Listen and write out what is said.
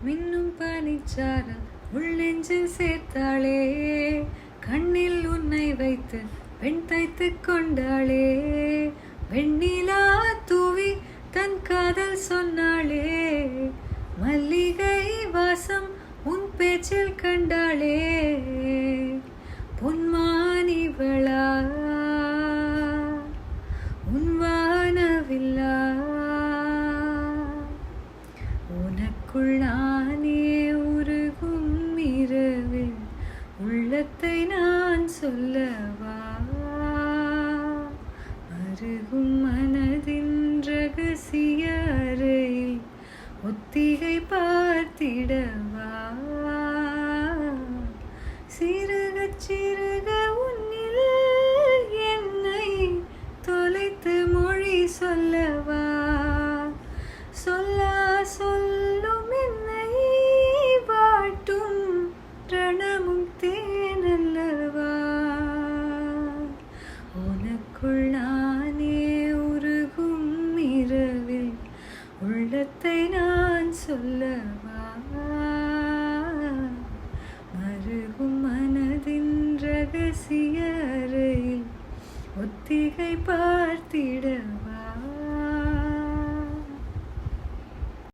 மின்னும் பனிச்சாரல் உள்ளெஞ்சில் சேர்த்தாளே, கண்ணில் உன்னை வைத்து பெண் தைத்து கொண்டாளே, வெண்ணிலா தூவி தன் காதல் சொன்னாளே, மல்லிகை வாசம் உன் பேச்சில் கண்டாளே, பொன்மானிவளா உன் வானவில்லா, உனக்குள் நானே உருகும் இரவில் உள்ளத்தை நான் சொல்லவா, அருகும் மனதின் ரகசிய அறையில் ஒத்திகை பார்த்திடவா, சிறுக சிறுக உன்னில் என்னை தொலைத்து மொழி சொல்லவா, சொல்லா சொல்லும் என்னை வாட்டும் ரணமும் தேனல்லவா, உனக்குள் நானே உருகும் இரவில் உள்ளத்தை நான் சொல்லவா, மருகும் மனதின் ரகசிய அறையில் ஒத்திகை பார்த்திடவா.